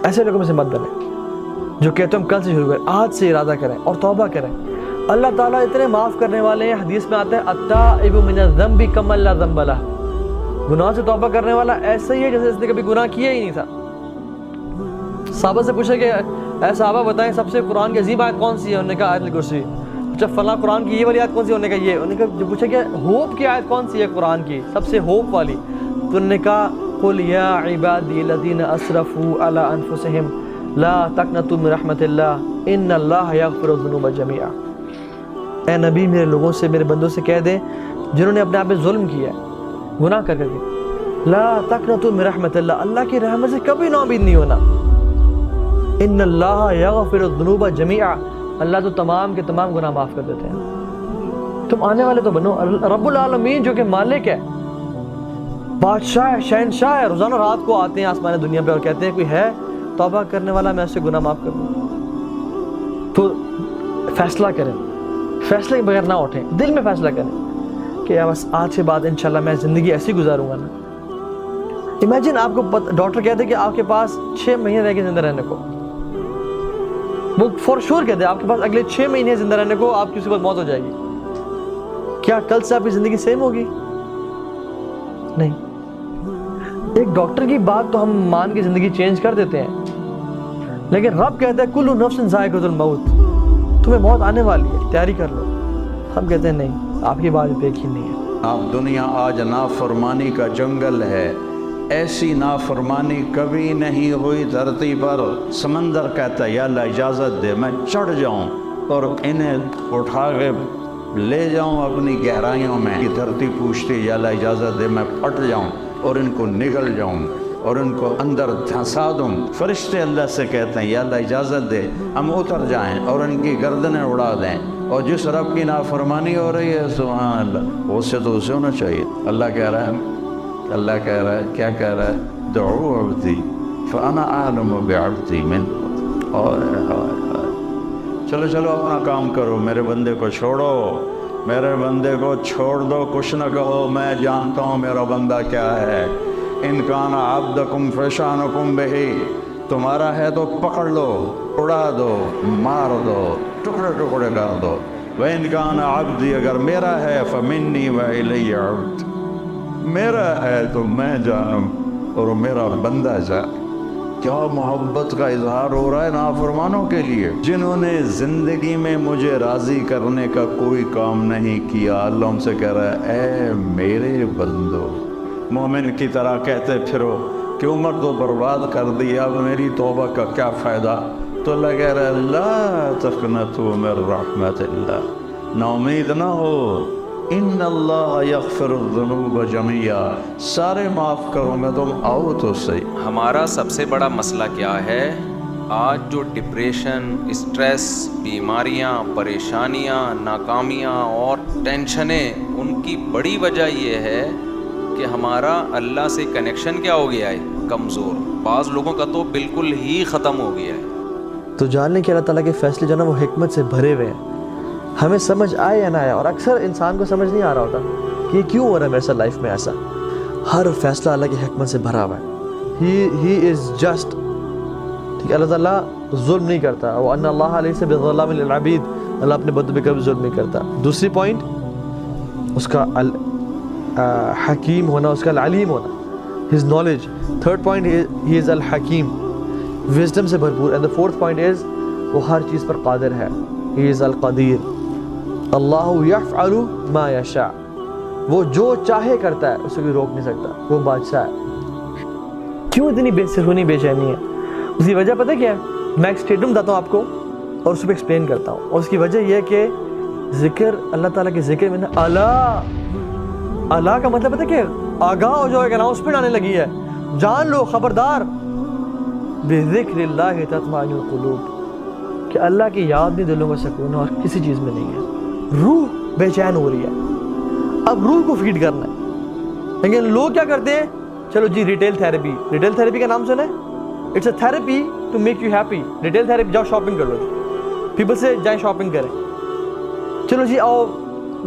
ایسے لوگوں میں سے مت بنے جو کہتے ہیں ہم کل سے شروع کریں، آج سے ارادہ کریں اور توبہ کریں. اللہ تعالیٰ اتنے معاف کرنے والے ہیں. حدیث میں آتا ہے التائب من الذنب کمن لا ذنب لہ، گناہ سے توبہ کرنے والا ایسا ہی ہے جیسے اس نے کبھی گناہ کیا ہی نہیں تھا. صحابہ سے پوچھا کہ اے صحابہ بتائیں سب سے قرآن کی عظیم آیت کون سی ہے؟ انہوں نے کہا آیت الکرسی. اچھا فلاں قرآن کی یہ والی آیت کون سی ہے؟ انہوں نے کہا یہ. انہوں نے کہا جو پوچھا کہ ہوپ کی آیت کون سی ہے قرآن کی سب سے ہوپ والی؟ تو انہوں نے کہا قل یا عبادی الذین اسرفوا علی انفسہم لا تقنطوا من رحمت اللہ ان اللہ یغفر الذنوب جميعا. اے نبی میرے لوگوں سے، میرے بندوں سے کہہ دے جنہوں نے اپنے آپ پہ ظلم کیا ہے، گناہ کر کے، لا تقنطوا من رحمت اللہ، اللہ کی رحمت سے کبھی نا امید نہیں ہونا. ان اللہ یغفر الذنوب جميعا، اللہ تو تمام کے تمام گناہ معاف کر دیتے ہیں. تم آنے والے تو بنو. رب العالمین جو کہ مالک ہے، بادشاہ ہے، شہنشاہ ہے، روزانہ رات کو آتے ہیں آسمان دنیا پہ اور کہتے ہیں کوئی ہے توبہ کرنے والا میں اس سے گناہ معاف کر دوں. تو فیصلہ کریں، فیصلے کے بغیر نہ اٹھیں، دل میں فیصلہ کریں کہ بس آج کے بعد انشاءاللہ میں زندگی ایسی گزاروں گا نا. امیجن آپ کو ڈاکٹر کہتے کہ آپ کے پاس 6 مہینے رہ کے زندہ رہنے کو، وہ فور شور کہتے ہیں آپ کے پاس اگلے 6 مہینے زندہ رہنے کو، آپ کی اسی وقت موت ہو جائے گی. کیا کل سے آپ کی زندگی سیم ہوگی؟ نہیں. ایک ڈاکٹر کی بات تو ہم مان کے زندگی چینج کر دیتے ہیں، لیکن رب کہتا ہے کل نفس ذائقۃ الموت، تمہیں موت آنے والی ہے، تیاری کر لو. ہم کہتے ہیں نہیں، آپ کی بات پہ یقین نہیں ہے. آپ دنیا آج نافرمانی کا جنگل ہے. ایسی نافرمانی کبھی نہیں ہوئی دھرتی پر. سمندر کہتا ہے یا اللہ اجازت دے میں چڑھ جاؤں اور انہیں اٹھا کے لے جاؤں اپنی گہرائیوں میں. یہ دھرتی پوچھتی یا اللہ اجازت دے میں پھٹ جاؤں اور ان کو نگل جاؤں اور ان کو اندر دھنسا دوں. فرشتے اللہ سے کہتے ہیں یا اللہ اجازت دے ہم اتر جائیں اور ان کی گردنیں اڑا دیں. اور جس رب کی نافرمانی ہو رہی ہے سبحان اللہ، اس سے تو اسے ہونا چاہیے. اللہ کہہ رہا ہے کیا کہہ رہا ہے؟ دعو عبدی فانا اعلم بعبدی من. چلو اپنا کام کرو، میرے بندے کو چھوڑو، میرے بندے کو چھوڑ دو. کچھ نہ کہو، میں جانتا ہوں میرا بندہ کیا ہے. ان کان عبدکم فشانکم بہی، تمہارا ہے تو پکڑ لو، اڑا دو، مار دو، ٹکڑے ٹکڑے کر دو. وَإِنْ كَانَ عَبْدِي، اگر میرا ہے فَمِنِّي وَإِلَيَّ عَبْدِ، میرا ہے تو میں جانوں اور میرا بندہ جان. کیا محبت کا اظہار ہو رہا ہے نافرمانوں کے لیے جنہوں نے زندگی میں مجھے راضی کرنے کا کوئی کام نہیں کیا. اللہ ان سے کہہ رہا ہے اے میرے بندو، مومن کی طرح کہتے پھرو کہ عمر تو برباد کر دی، اب میری توبہ کا کیا فائدہ. تو اللہ کہہ رہا ہے لا تقنطوا من رحمت اللہ، نا امید نہ ہو. ان اللہ یغفر الذنوب جميعا، سارے معاف کروں گا، تم آؤ تو صحیح. ہمارا سب سے بڑا مسئلہ کیا ہے آج؟ جو ڈپریشن، اسٹریس، بیماریاں، پریشانیاں، ناکامیاں اور ٹینشنیں، ان کی بڑی وجہ یہ ہے کہ ہمارا اللہ سے کنیکشن کیا ہو گیا ہے؟ کمزور. بعض لوگوں کا تو بالکل ہی ختم ہو گیا ہے. تو جان لیں کہ اللہ تعالیٰ کے فیصلے جو ہے نا وہ حکمت سے بھرے ہوئے ہیں، ہمیں سمجھ آئے یا نہ آئے. اور اکثر انسان کو سمجھ نہیں آ رہا ہوتا کہ یہ کیوں ہو رہا ہے میرے ساتھ لائف میں ایسا. ہر فیصلہ اللہ کی حکمت سے بھرا ہوا ہے. ہی از جسٹ. ٹھیک ہے، اللہ تعالیٰ ظلم نہیں کرتا. وَأَنَّ اللَّهَ لَيْسَ بِظَلَّامٍ لِلْعَبِيدِ، اللہ اپنے بندوں پہ کبھی ظلم نہیں کرتا. دوسری پوائنٹ اس کا حکیم ہونا، اس کا العلیم ہونا، his knowledge. Third point he is الحکیم، وزڈم سے بھرپور. And the fourth point is وہ ہر چیز پر قادر ہے. he is القدیر. اللہ یفعل ما یشاء، وہ جو چاہے کرتا ہے، اسے کوئی روک نہیں سکتا. وہ بادشاہ ہے. کیوں اتنی بے سکونی، بے چینی ہے؟ اس کی وجہ پتہ کیا ہے؟ میں ایک اسٹیٹمنٹ بتاتا ہوں آپ کو اور اس پہ ایکسپلین کرتا ہوں. اور اس کی وجہ یہ ہے کہ ذکر، اللہ تعالیٰ کے ذکر میں نا اللہ کا مطلب پتہ کیا ہے؟ آگاہ ہو جاؤ، ایک اناؤنسمنٹ آنے لگی ہے، جان لو، خبردار. بذکر اللہ تطمئن القلوب، کہ اللہ کی یاد میں دلوں کا سکون ہے اور کسی چیز میں نہیں ہے. روح بے چین ہو رہی ہے، اب روح کو فیڈ کرنا ہے. لیکن لوگ کیا کرتے ہیں؟ چلو جی ریٹیل تھیراپی. ریٹیل تھیراپی کا نام سنے؟ It's a therapy to make you happy. Retail therapy, جاؤ شاپنگ کر لو جی، پیپل سے جائیں شاپنگ کریں. چلو جی آؤ